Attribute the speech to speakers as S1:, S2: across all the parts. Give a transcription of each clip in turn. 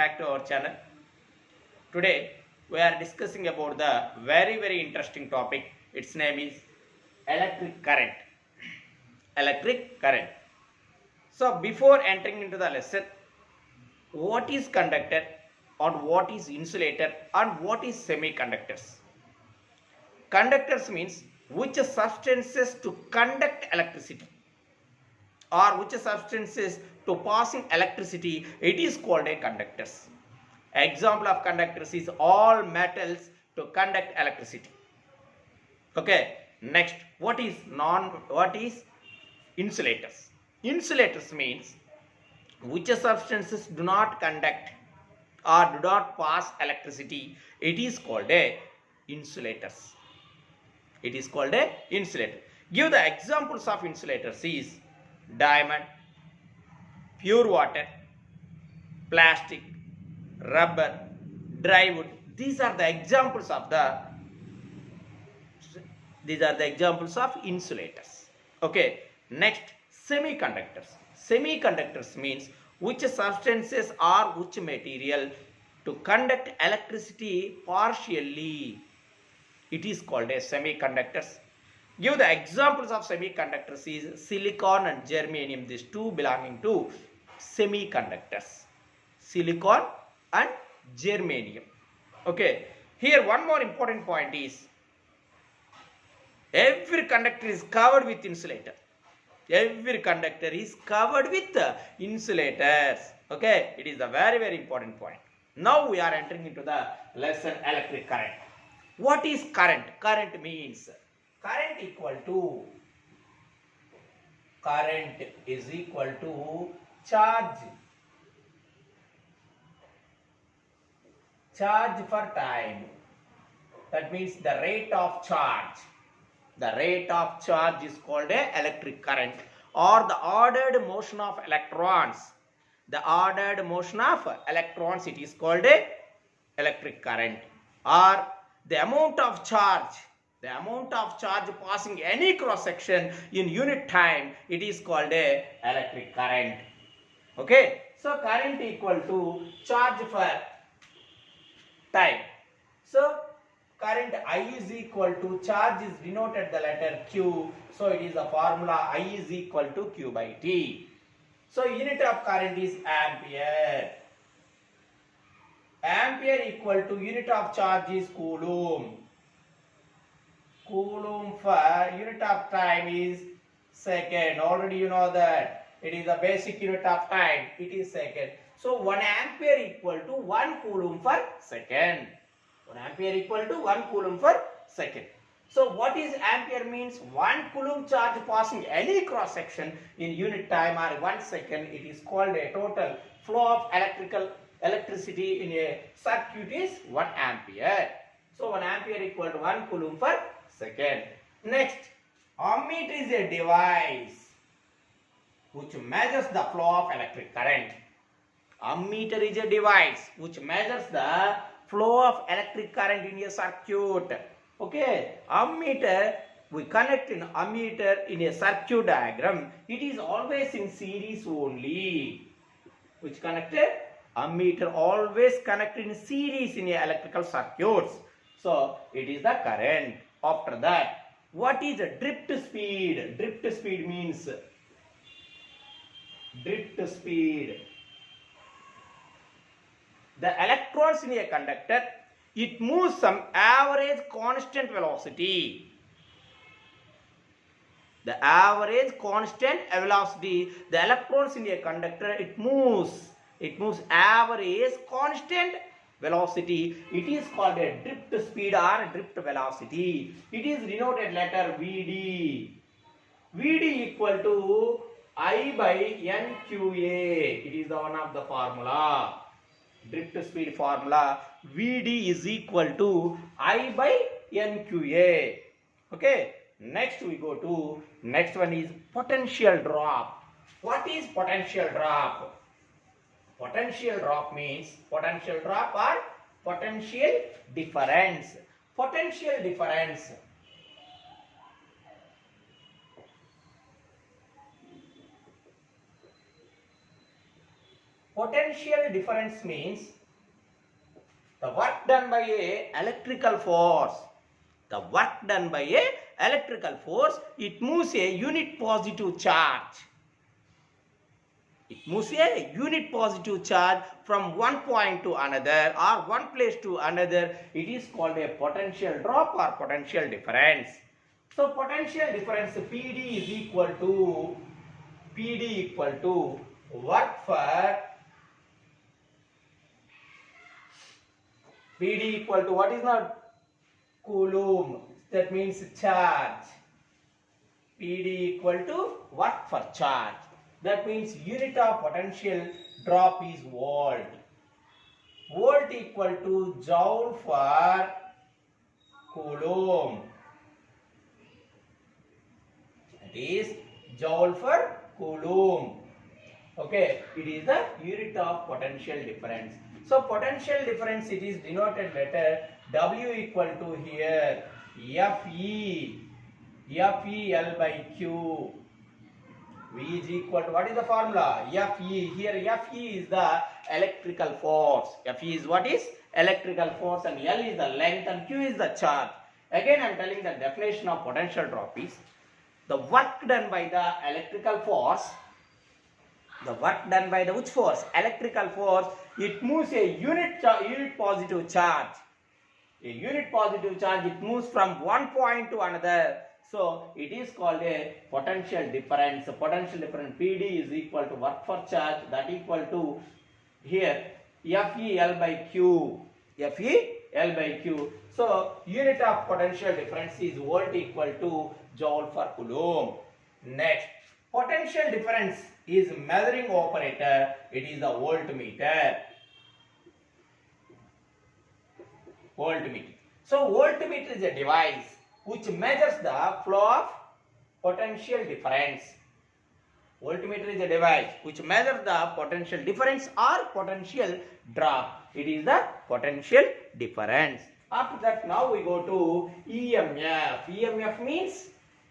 S1: back to our channel. Today we are discussing about the very interesting topic. Its name is electric current. Electric current. So before entering into the lesson, what is conductor and what is insulator and what is semiconductors? Conductors means which substances to conduct electricity or which substances to passing electricity, it is called a conductors. Example of conductors is all metals to conduct electricity. Okay, next, what is insulators? Insulators means which substances do not conduct or do not pass electricity, it is called a insulators. It is called a insulator. Give the examples of insulators is diamond, pure water, plastic, rubber, dry wood. These are the examples of insulators. Okay, next, semiconductors. Semiconductors means which substances or which material to conduct electricity partially, it is called as semiconductors. Give the examples of semiconductors is silicon and germanium. These two belonging to semiconductors. Silicon and germanium. Okay. Here one more important point is every conductor is covered with insulator. Every conductor is covered with insulators. Okay. It is a very important point. Now we are entering into the lesson electric current. What is current? Current means current is equal to charge for time. That means the rate of charge. The rate of charge is called a electric current, or the ordered motion of electrons. The ordered motion of electrons, it is called a electric current, or the amount of charge passing any cross section in unit time, it is called a electric current. Okay, so current equal to charge for time. So current I is equal to charge is denoted the letter Q, so it is a formula I is equal to Q by T. So unit of current is ampere. Ampere equal to unit of charge is coulomb. Coulomb for unit of time is second. Already you know that it is a basic unit of time, it is second. So 1 ampere equal to 1 coulomb per second. 1 ampere equal to 1 coulomb per second. So what is ampere means? 1 coulomb charge passing any cross section in unit time or 1 second, it is called a total flow of electricity in a circuit is 1 ampere. So 1 ampere equal to 1 coulomb per second. Next, ammeter is a device which measures the flow of electric current. Ammeter is a device which measures the flow of electric current in a circuit. Okay, ammeter, we connect an ammeter in a circuit diagram. It is always in series only. Which connected? Ammeter always connected in series in a electrical circuits. So it is the current. After that, what is a drift speed? Drift speed means the electrons in a conductor, it moves some average constant velocity. The average constant velocity, the electrons in a conductor, it moves average constant velocity. It is called a drift speed or drift velocity. It is denoted letter Vd. Vd equal to I by NQA. It is the one of the formula. Drift speed formula. Vd is equal to I by NQA. Okay. Next we go to, next one is potential drop. What is potential drop? Potential drop means potential drop or potential difference. Potential difference. Potential difference means the work done by a electrical force. The work done by a electrical force, it moves a unit positive charge. It moves a unit positive charge from one point to another or one place to another. It is called a potential drop or potential difference. So potential difference PD is equal to work for PD equal to what is not Coulomb, that means charge. PD equal to work for charge. That means unit of potential drop is volt. Volt equal to joule for Coulomb. That is joule for Coulomb. Okay, it is the unit of potential difference. So potential difference, it is denoted letter W equal to here FE L by Q. V is equal to, what is the formula? FE. Here FE is the electrical force. FE is what is? Electrical force, and L is the length and Q is the charge. Again I am telling the definition of potential drop is the work done by the electrical force. The work done by the which force? Electrical force. It moves a unit positive charge. A unit positive charge, it moves from one point to another. So it is called a potential difference. Potential difference PD is equal to work for charge, that equal to here FE L by Q. FE L by Q. So unit of potential difference is volt equal to joule for Coulomb. Next, potential difference is measuring operator. It is the voltmeter. Voltmeter. So voltmeter is a device which measures the flow of potential difference. Voltmeter is a device which measures the potential difference or potential drop. It is the potential difference. After that, now we go to EMF. EMF means,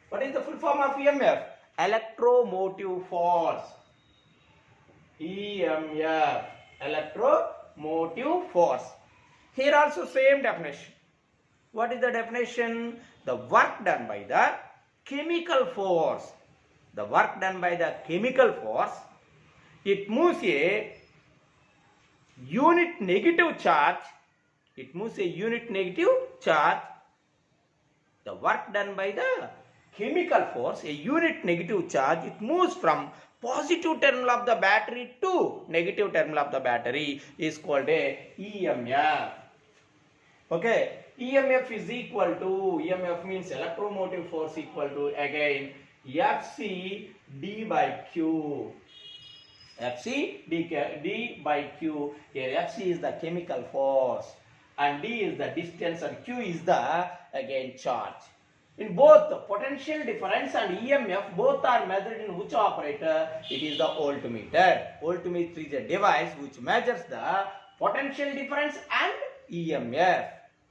S1: what is the full form of EMF? Electromotive force. EMF, electromotive force. Here also same definition. What is the definition? The work done by the chemical force. The work done by the chemical force, it moves a unit negative charge. It moves a unit negative charge. The work done by the chemical force, a unit negative charge, it moves from positive terminal of the battery to negative terminal of the battery, is called a EMF. Okay, EMF is equal to, EMF means electromotive force, equal to again FC D by Q. FC D by Q. Here FC is the chemical force and D is the distance and Q is the again charge. In both the potential difference and EMF, both are measured in which operator? It is the voltmeter. Voltmeter is a device which measures the potential difference and EMF.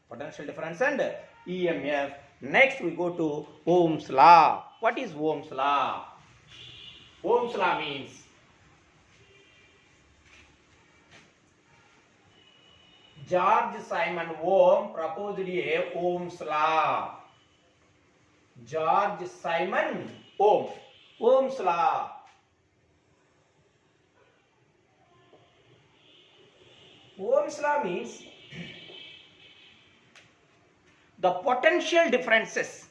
S1: Potential difference and EMF. Next we go to Ohm's law. What is Ohm's law? Ohm's law means George Simon Ohm proposed a Ohm's law. George Simon Ohm. Ohm's law. Ohm's law means the potential differences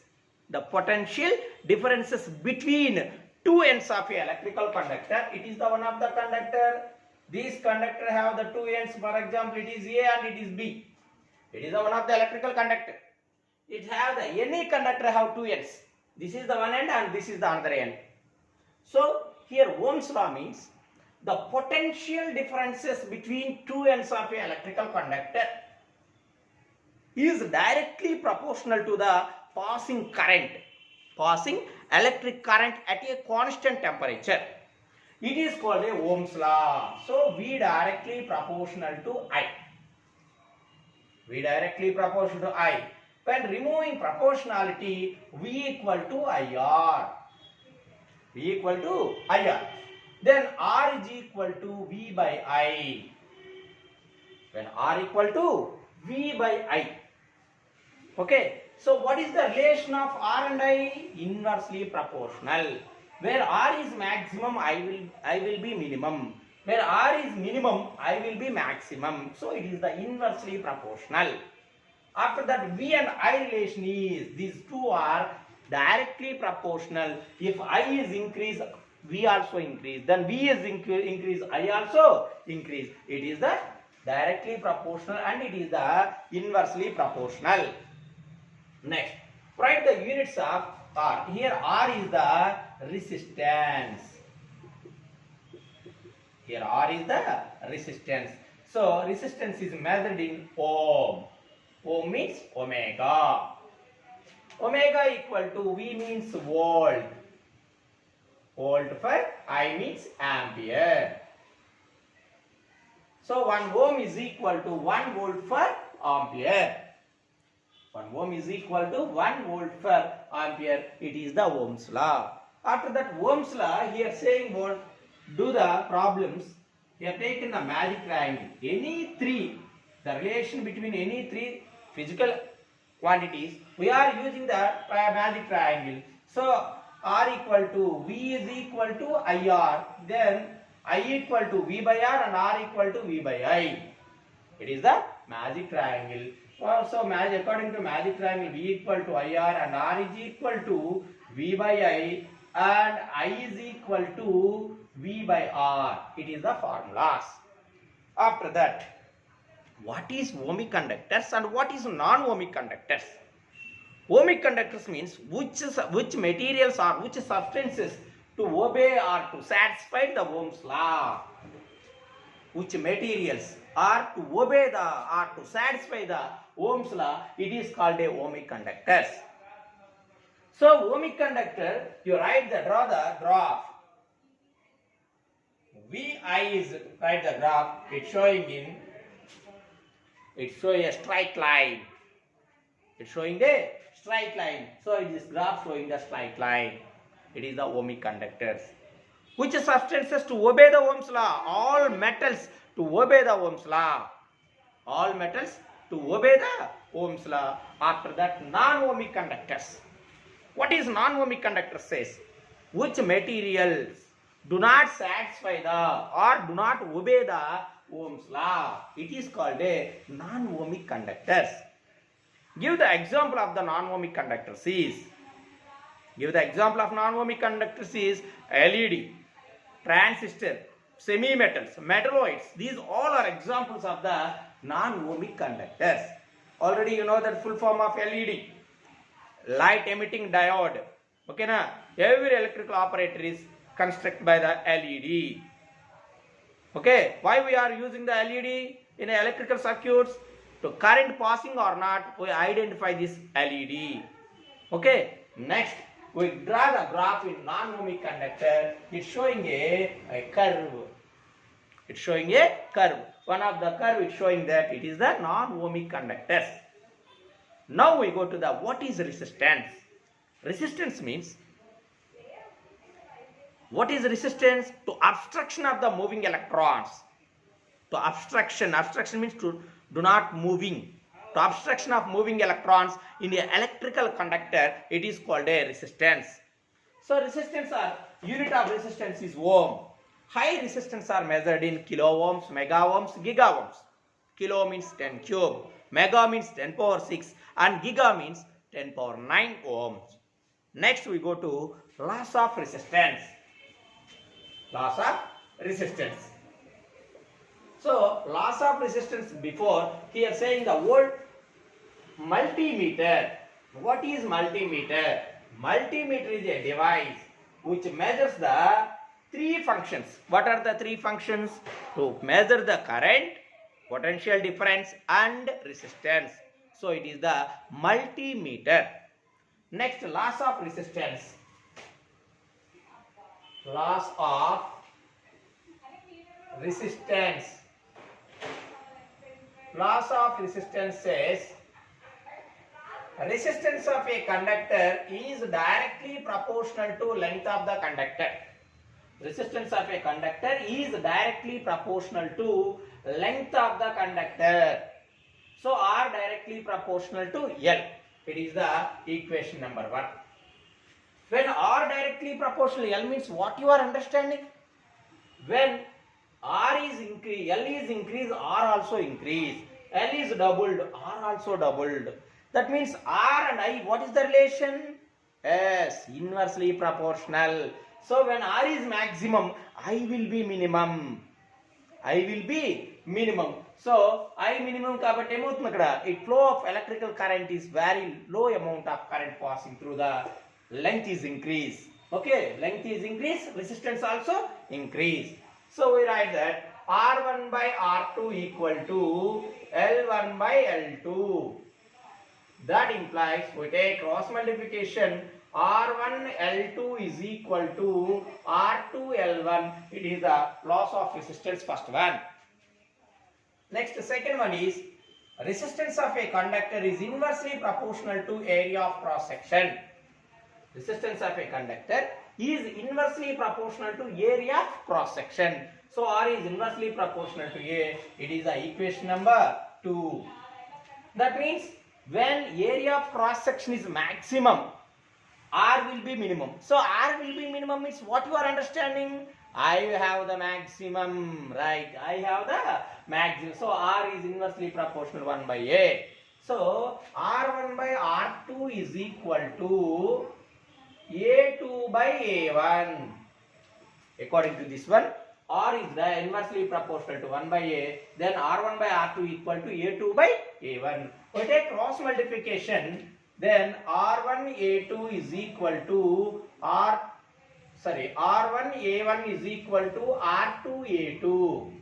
S1: between two ends of an electrical conductor. It is the one of the conductor. These conductor have the two ends. For example, it is A and it is B. It is the one of the electrical conductor. It have the any conductor have two ends. This is the one end and this is the other end. So here Ohm's law means the potential differences between two ends of an electrical conductor is directly proportional to the passing electric current at a constant temperature. It is called a Ohm's law. So V directly proportional to I. V directly proportional to I. When removing proportionality, V equal to IR. V equal to IR. then R is equal to V by I. When R equal to V by I. Okay, so what is the relation of R and I? Inversely proportional. Where R is maximum, I will be minimum. Where R is minimum, I will be maximum. So it is the inversely proportional. After that, V and I relation is, these two are directly proportional. If I is increased, V also increase. Then V is increase, I also increase. It is the directly proportional and it is the inversely proportional. Next, write the units of R. Here R is the resistance. Here R is the resistance. So resistance is measured in ohm. Ohm means omega. Omega equal to V means volt. Volt for I means ampere. So 1 ohm is equal to 1 volt for ampere. 1 ohm is equal to 1 volt per ampere. It is the Ohm's law. After that Ohm's law, here saying what? Do the problems. We have taken the magic triangle. Any three, the relation between any three physical quantities, we are using the magic triangle. So R equal to V is equal to IR. Then I equal to V by R and R equal to V by I. It is the magic triangle. So according to magic triangle, V equal to IR and R is equal to V by I and I is equal to V by R. It is the formulas. After that, what is ohmic conductors and what is non-ohmic conductors? Ohmic conductors means which materials or which substances to obey or to satisfy the Ohm's law. Which materials are to obey the or to satisfy the Ohm's law, it is called a ohmic conductors. So ohmic conductor, you draw the graph. VI is write the graph. It's showing a straight line. It's showing a straight line. So it is graph showing the straight line. It is the ohmic conductors. Which substances to obey the Ohm's law? All metals to obey the Ohm's law. All metals to obey the Ohm's law. After that, non-ohmic conductors. What is non-ohmic conductor says? Which materials do not satisfy the or do not obey the Ohm's law? It is called a non-ohmic conductors. Give the example of the non-ohmic conductors is. Give the example of non-ohmic conductors is LED, transistor, semi-metals, metalloids. These all are examples of the non-ohmic conductors. Already you know that full form of LED. Light emitting diode. Okay na? Every electrical operator is constructed by the LED. Okay. Why we are using the LED in electrical circuits? To current passing or not, we identify this LED. Okay. Next, we draw the graph in non-ohmic conductor. It's showing a curve. It's showing a curve. One of the curve is showing that it is the non-ohmic conductors. Now we go to the what is resistance. Resistance means, what is resistance? To obstruction of the moving electrons. To obstruction means to do not moving. To obstruction of moving electrons in the electrical conductor, it is called a resistance. So resistance are, unit of resistance is ohm. High resistance are measured in kilo ohms, mega ohms, giga ohms. Kilo means 10 cube, mega means 10 power 6 and giga means 10 power 9 ohms. Next we go to loss of resistance. Loss of resistance. So loss of resistance before, here saying the word multimeter. What is multimeter? Multimeter is a device which measures the three functions. What are the three functions? To measure the current, potential difference and resistance. So it is the multimeter. Next, loss of resistance. Loss of resistance. Loss of resistance says resistance of a conductor is directly proportional to length of the conductor. resistance of a conductor is directly proportional to length of the conductor. So R directly proportional to L. It is the equation number 1. When R directly proportional, L means what you are understanding? When R is increased, L is increased, R also increased. L is doubled, R also doubled. That means R and I, what is the relation? Yes, inversely proportional. So when R is maximum, I will be minimum. I will be minimum. So I minimum kabatti emoutundi ikkada, it flow of electrical current is very low amount of current passing through, the length is increased. Okay, length is increased, resistance also increase. So we write that R1 by R2 equal to L1 by L2. That implies we take cross multiplication, R1 L2 is equal to R2 L1. It is the loss of resistance, first one. Next, second one is resistance of a conductor is inversely proportional to area of cross section. Resistance of a conductor is inversely proportional to area of cross section. So R is inversely proportional to A. It is the equation number 2. That means when area of cross section is maximum, R will be minimum. So R will be minimum means what you are understanding? I have the maximum, right? I have the maximum. So R is inversely proportional 1 by A. So R1 by R2 is equal to A2 by A1. According to this one, R is the inversely proportional to 1 by A. Then R1 by R2 equal to A2 by A1. We take cross multiplication. Then R1 A2 is equal to R1 A1 is equal to R2 A2.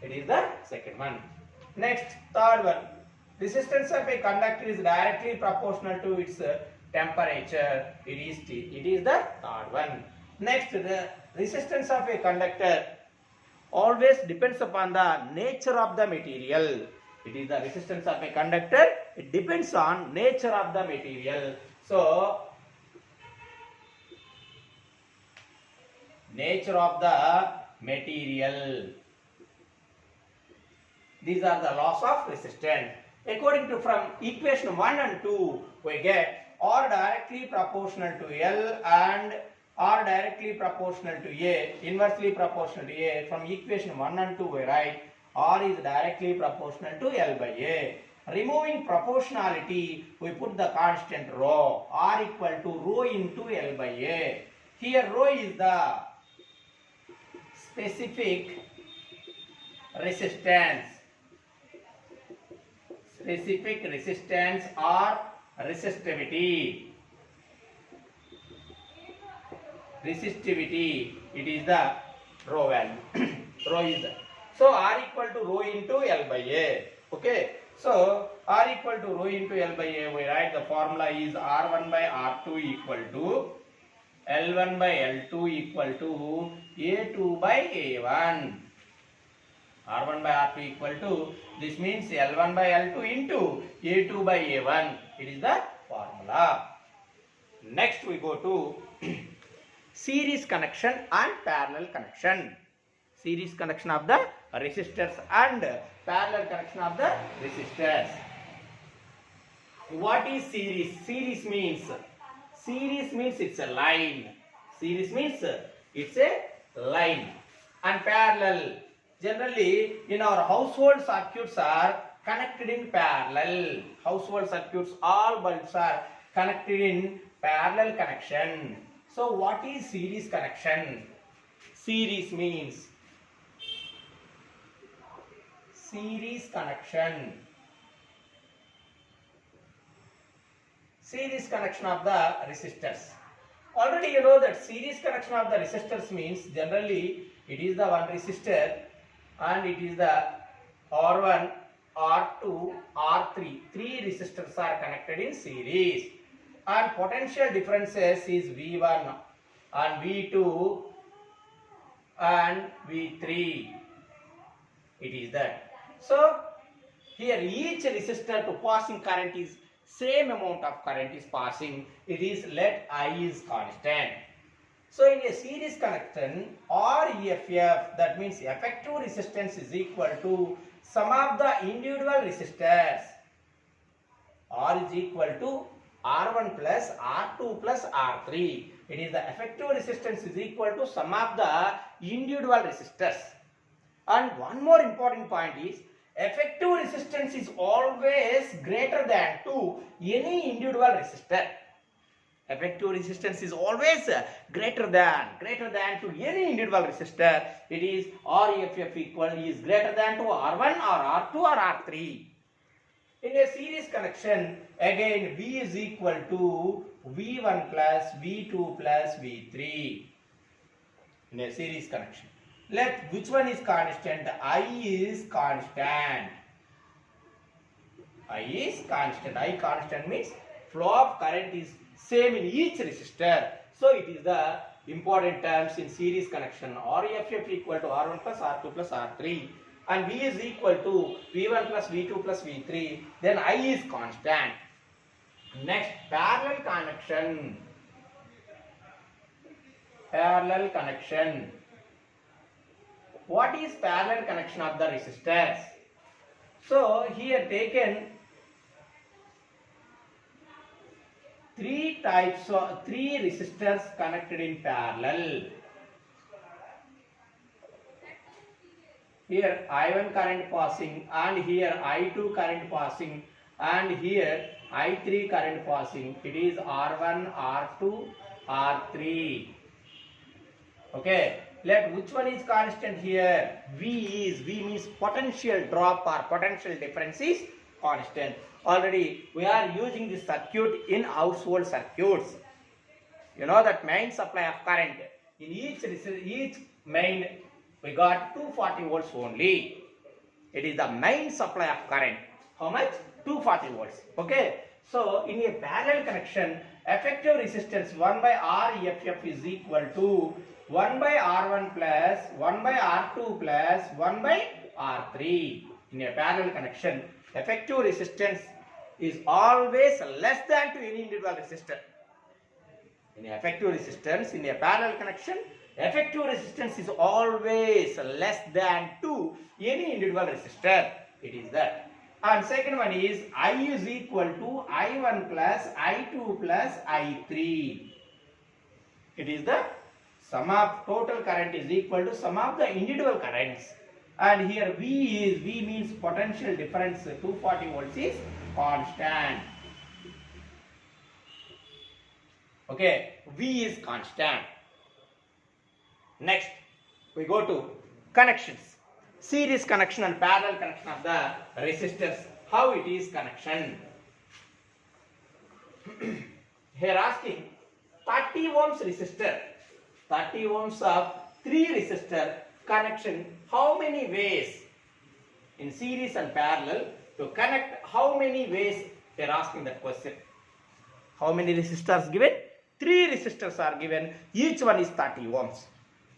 S1: It is the second one. Next, third one. Resistance of a conductor is directly proportional to its temperature. It is the third one. Next, the resistance of a conductor always depends upon the nature of the material. It is the resistance of a conductor. It depends on nature of the material. So, nature of the material. These are the laws of resistance. According to from equation 1 and 2, we get R directly proportional to L and R directly proportional to A, inversely proportional to A. From equation 1 and 2, we write R is directly proportional to L by A. Removing proportionality, we put the constant rho. R equal to rho into L by A. Here rho is the specific resistance. Specific resistance or resistivity. Resistivity, it is the rho value. Rho is the. So R equal to rho into L by A. Okay. So R equal to rho into L by A, we write the formula is R1 by R2 equal to L1 by L2 equal to A2 by A1. R1 by R2 equal to, this means L1 by L2 into A2 by A1. It is the formula. Next we go to series connection and parallel connection. Series connection of the resistors and parallel connection of the resistors. What is series? Series means it's a line. Series means it's a line. And parallel, generally in our household circuits are connected in parallel. Household circuits, all bulbs are connected in parallel connection. So what is series connection? Series means series connection. Series connection of the resistors. Already you know that series connection of the resistors means generally it is the one resistor and it is the R1, R2, R3. Three resistors are connected in series. And potential differences is V1 and V2 and V3. It is that. So here each resistor to passing current is same amount of current is passing. It is let I is constant. So in a series connection, REFF, that means effective resistance is equal to sum of the individual resistors. R is equal to R1 plus R2 plus R3. It is the effective resistance is equal to sum of the individual resistors. And one more important point is effective resistance is always greater than to any individual resistor. Effective resistance is always greater than to any individual resistor. It is REFF equal is greater than to R1 or R2 or R3. In a series connection, again V is equal to V1 plus V2 plus V3. In a series connection, let which one is constant? I is constant. I constant means flow of current is same in each resistor. So it is the important terms in series connection. REFF equal to R1 plus R2 plus R3. And V is equal to V1 plus V2 plus V3. Then I is constant. Next, parallel connection. Parallel connection. What is parallel connection of the resistors? So here taken three resistors connected in parallel. Here I1 current passing, and here I2 current passing, and here I3 current passing. It is R1, R2, R3. Okay. Let which one is constant here? V means potential drop or potential difference is constant. Already we are using this circuit in household circuits. You know that main supply of current. In each main we got 240 volts only. It is the main supply of current. How much? 240 volts. Okay. So in a parallel connection, effective resistance 1 by REFF is equal to 1 by R1 plus 1 by R2 plus 1 by R3. In a parallel connection, effective resistance is always less than to any individual resistor. In effective resistance, in a parallel connection, effective resistance is always less than to any individual resistor. It is that. And second one is I is equal to I1 plus I2 plus I3. It is the sum of total current is equal to sum of the individual currents. And here V means potential difference 240 volts is constant. Okay, V is constant. Next, we go to connections. Series connection and parallel connection of the resistors. How it is connection? Here asking 30 ohms resistor. 30 ohms of 3 resistor connection. How many ways in series and parallel to connect? How many ways they are asking that question? How many resistors given? 3 resistors are given. Each one is 30 ohms.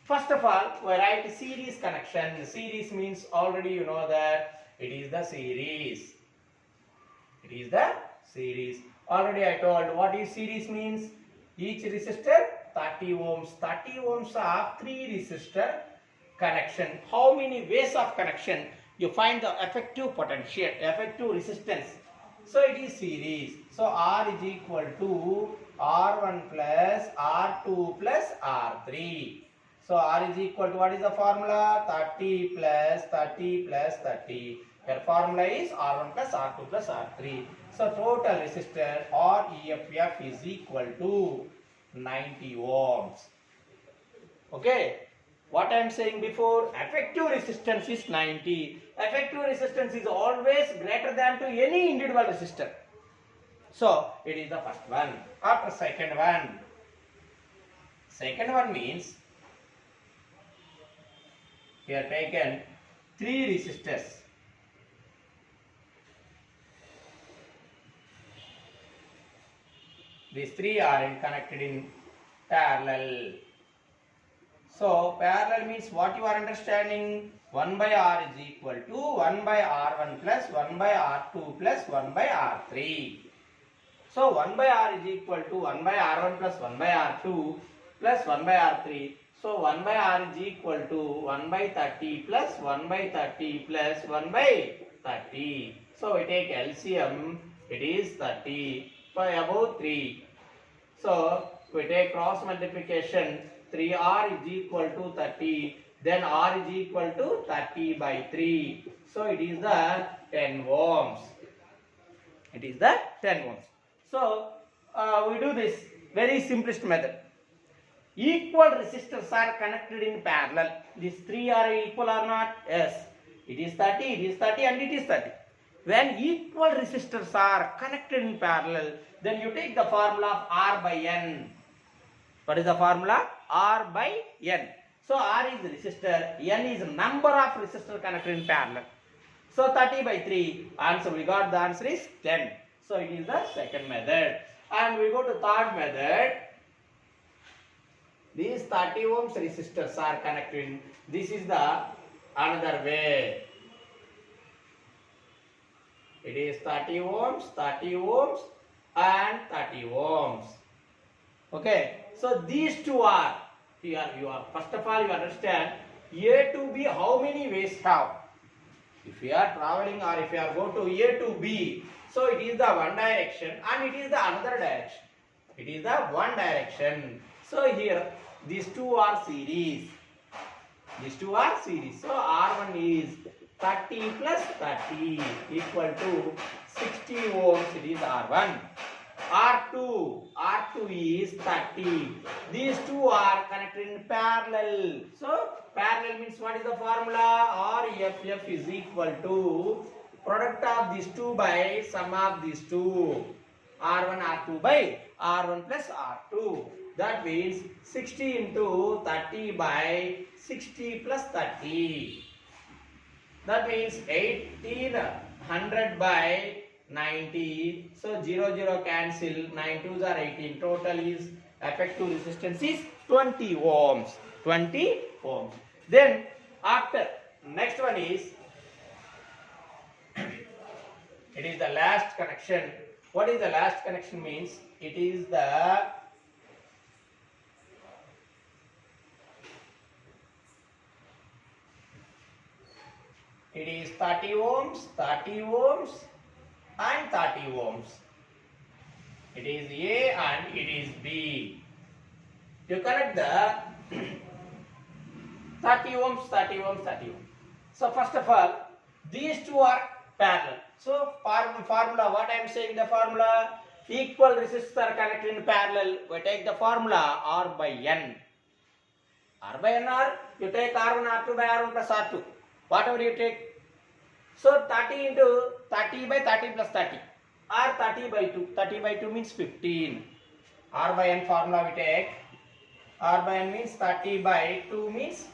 S1: First of all, we write series connection. Series means already you know that it is the series. It is the series. Already I told what is series means. Each resistor 30 ohms. 30 ohms of 3 resistor connection. How many ways of connection? You find the effective potential, effective resistance. So it is series. So R is equal to R1 plus R2 plus R3. So R is equal to what is the formula? 30 plus 30 plus 30. Your formula is R1 plus R2 plus R3. So total resistor REFF is equal to 90 ohms. Okay. What I am saying before, effective resistance is 90. Effective resistance is always greater than to any individual resistor. So it is the first one. After second one. Second one means we have taken 3 resistors. These 3 are connected in parallel. So parallel means what you are understanding? 1 by R is equal to 1 by R1 plus 1 by R2 plus 1 by R3. So 1 by R is equal to 1 by R1 plus 1 by R2. plus 1 by R3. So 1 by R is equal to 1 by 30 plus 1 by 30 plus 1 by 30. So we take LCM, it is 30 by above 3. So we take cross multiplication, 3R is equal to 30, then R is equal to 30 by 3. So it is the 10 ohms. It is the 10 ohms. So we do this very simplest method. Equal resistors are connected in parallel. These three are equal or not? Yes. It is 30, it is 30 and it is 30. When equal resistors are connected in parallel, then you take the formula of R by N. What is the formula? R by N. So R is resistor, N is number of resistors connected in parallel. So 30 by 3, answer we got the answer is 10. So it is the second method. And we go to third method. These 30 ohms resistors are connected. This is the another way. It is 30 ohms and 30 ohms. Okay. So these two are, you are first of all you understand A to B how many ways have. If you are traveling or if you are go to A to B, so it is the one direction and it is the another direction. It is the one direction. So here these two are series. These two are series. So R1 is 30 plus 30 equal to 60 ohms. It is R1. R2 is 30. These two are connected in parallel. So parallel means what is the formula? RFF is equal to product of these two by sum of these two. R1 R2 by R1 plus R2. That means 60 into 30 by 60 plus 30. That means 1800 by 90. So 0 cancel. 9 2s are 18. Total is effective resistance is 20 ohms. 20 ohms. Then after next one is it is the last connection. What is the last connection means? It is the it is 30 ohms and 30 ohms. It is A and it is B. You connect the 30 ohms, 30 ohms, 30 ohms. So first of all, these two are parallel. So formula, what I am saying the formula, equal resistors are connected in parallel. We take the formula R by N. R by N or you take R1 R2 by R1 plus R2. Whatever you take. So 30 into 30 by 30 plus 30 or 30 by 2. 30 by 2 means 15. R by N formula we take. R by N means 30 by 2 means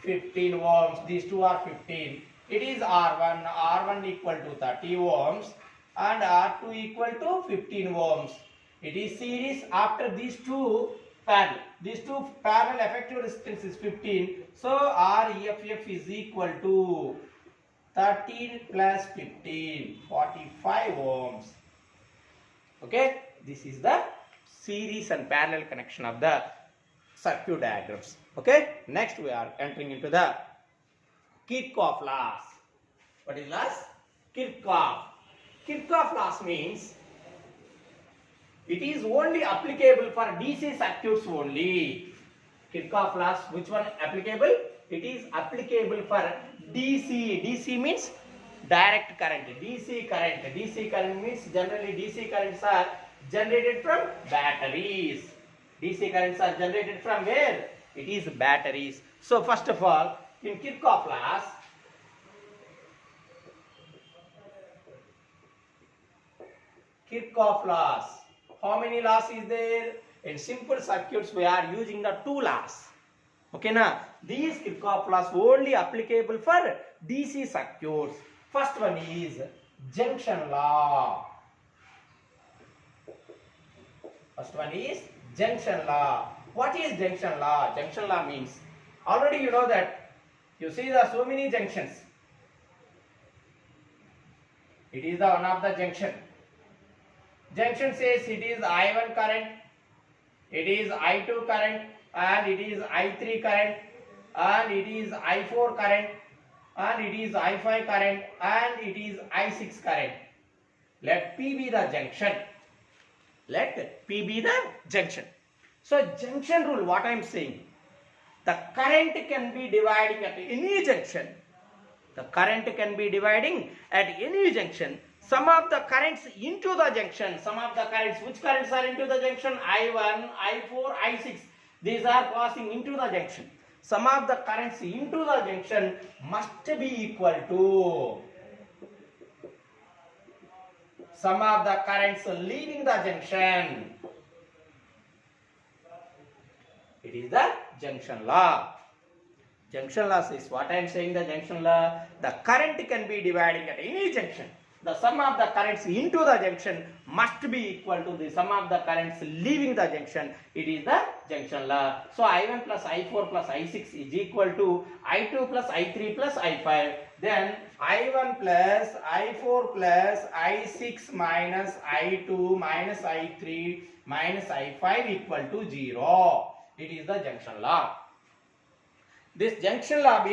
S1: 15 ohms. These two are 15. It is R1. R1 equal to 30 ohms and R2 equal to 15 ohms. It is series after these two parallel. These two parallel effective resistance is 15. So REFF is equal to 13 plus 15, 45 ohms. Okay, this is the series and parallel connection of the circuit diagrams. Okay, next we are entering into the Kirchhoff laws. What is laws? Kirchhoff. Kirchhoff laws means it is only applicable for DC circuits only. Kirchhoff laws, which one applicable? It is applicable for DC. DC means direct current. DC current. DC current means generally DC currents are generated from batteries. DC currents are generated from where? It is batteries. So first of all, in Kirchhoff laws, how many laws is there? In simple circuits we are using the two laws. Okay, now these Kirchhoff laws only applicable for DC circuits. First one is junction law. First one is junction law. What is junction law? Junction law means, already you know that you see there are so many junctions. It is the one of the junction. Junction says it is I1 current, it is I2 current, and it is I3 current, and it is I4 current, and it is I5 current, and it is I6 current. Let P be the junction. Let P be the junction. So junction rule, what I am saying, the current can be dividing at any junction. The current can be dividing at any junction. Some of the currents into the junction, some of the currents, which currents are into the junction? I1, I4, I6. These are passing into the junction. Some of the currents into the junction must be equal to some of the currents leaving the junction. It is the junction law. Junction law says, what I am saying, the junction law, the current can be dividing at any junction. The sum of the currents into the junction must be equal to the sum of the currents leaving the junction. It is the junction law. So I1 plus I4 plus I6 is equal to I2 plus I3 plus I5. Then I1 plus I4 plus I6 minus I2 minus I3 minus I5 equal to 0. It is the junction law. This junction law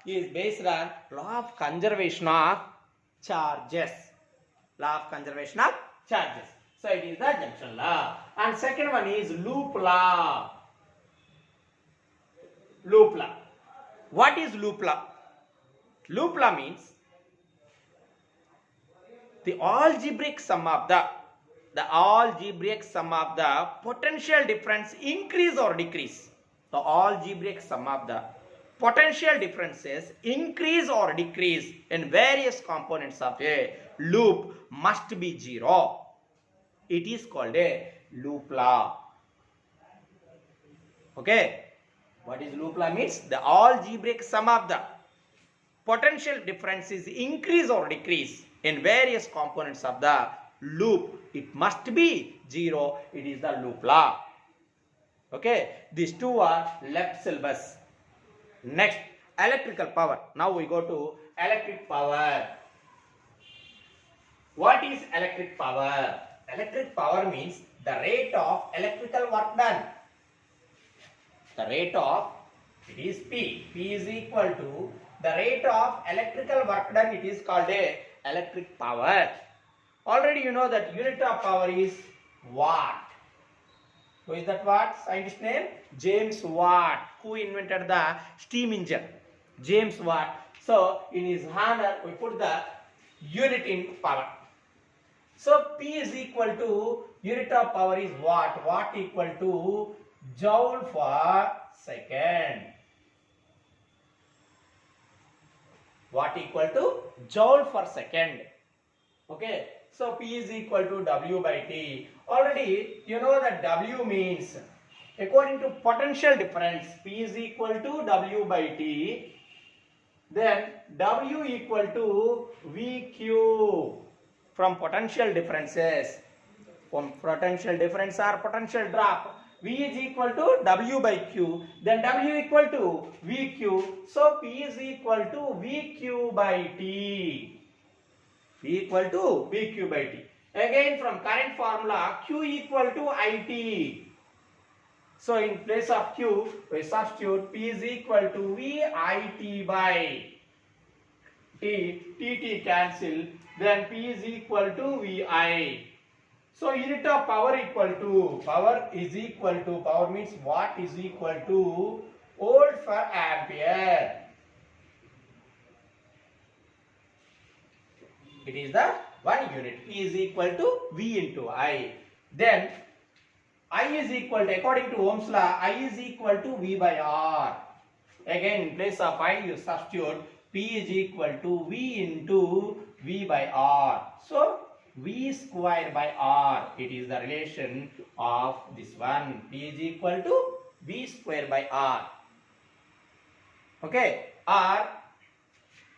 S1: is based on law of conservation of charges. Law of conservation of charges. So it is the junction law. And second one is loop law. Loop law. What is loop law? Loop law means the algebraic sum of the potential difference increase or decrease. The algebraic sum of the potential differences increase or decrease in various components of a loop must be 0. It is called a loop law. Okay. What is loop law means? The algebraic sum of the potential differences increase or decrease in various components of the loop. It must be 0. It is the loop law. Okay. These two are left syllabus. Next, electrical power. Now we go to electric power. What is electric power? Electric power means the rate of electrical work done. The rate of, it is P. P is equal to the rate of electrical work done. It is called a electric power. Already you know that unit of power is watt. Who is that Watt? Scientist name? James Watt. Who invented the steam engine? James Watt. So in his honor we put the unit in power. So P is equal to, unit of power is watt. Watt equal to joule for second. Watt equal to joule for second. Okay. So P is equal to W by T. Already you know that W means, according to potential difference, P is equal to W by T. Then W equal to VQ from potential differences. From potential difference or potential drop. V is equal to W by Q. Then W equal to VQ. So P is equal to VQ by T. P equal to VQ by T. Again from current formula, Q equal to IT. So in place of Q, we substitute P is equal to VIT by T. TT cancel. Then P is equal to VI. So unit of power equal to, power is equal to, power means watt is equal to volt per ampere. It is the one unit. P is equal to V into I. Then I is equal to, according to Ohm's law, I is equal to V by R. Again in place of I you substitute P is equal to V into V by R. So V square by R. It is the relation of this one. P is equal to V square by R. Okay. R,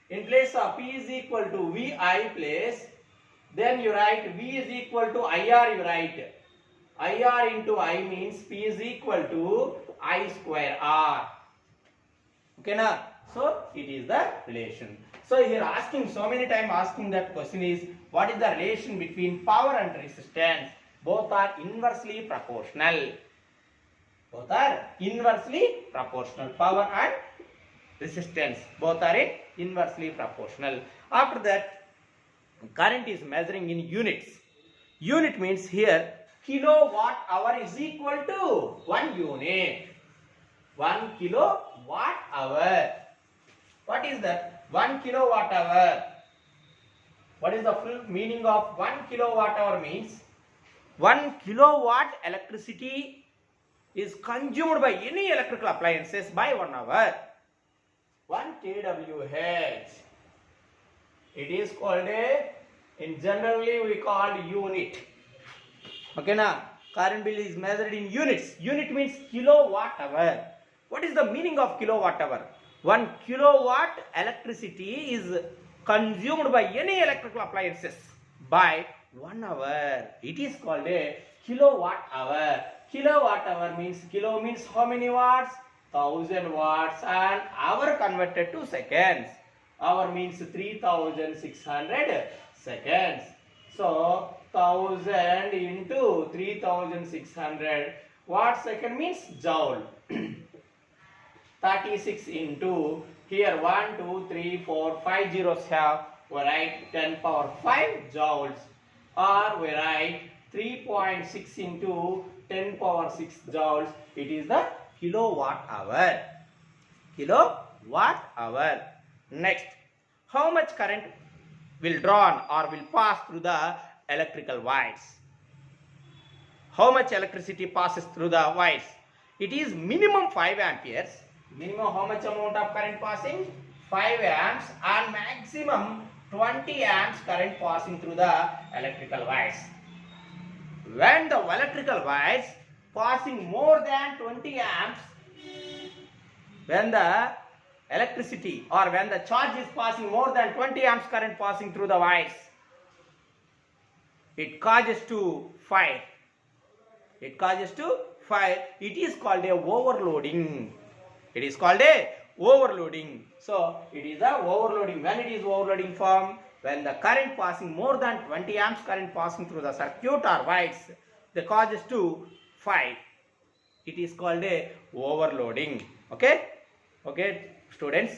S1: in place of P is equal to VI place, then you write V is equal to IR, you write IR into I means P is equal to I square R. Okay na? So it is the relation. So here asking, so many times asking that question is, what is the relation between power and resistance? both are inversely proportional. Both are inversely proportional. Power and resistance both are inversely proportional. After that, current is measuring in units. Unit means here kilowatt hour is equal to 1 unit. 1 kilowatt hour. What is that? 1 kilowatt hour. What is the full meaning of 1 kilowatt hour? Means 1 kilowatt electricity is consumed by any electrical appliances by 1 hour. 1 kWh. It is called in generally we call unit. Okay na? Current bill is measured in units. Unit means kilowatt hour. What is the meaning of kilowatt hour? 1 kilowatt electricity is consumed by any electrical appliances by 1 hour. It is called a kilowatt hour. Kilowatt hour means, kilo means how many watts? 1000 watts, and hour converted to seconds. Hour means 3600 seconds. So 1000 into 3600. Watt second means joule. 36 into, here 1, 2, 3, 4, 5 zeros have, we write 10 power 5 joules, or we write 3.6 into 10 power 6 joules. It is the kilowatt hour. Kilowatt hour. Next, how much current will drawn or will pass through the electrical wires? How much electricity passes through the wires? It is minimum 5 amperes. Minimum how much amount of current passing? 5 amps, and maximum 20 amps current passing through the electrical wires. When the electrical wires passing more than 20 amps, when the electricity or when the charge is passing more than 20 amps current passing through the wires, it causes to fire. It causes to fire. It is called a overloading. It is called a overloading. So it is a overloading. When it is overloading form, when the current passing more than 20 amps current passing through the circuit or wires, the causes to fire. It is called a overloading. Okay? Okay, students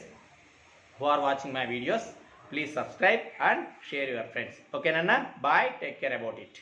S1: who are watching my videos, please subscribe and share your friends. Okay, Nana? Bye. Take care about it.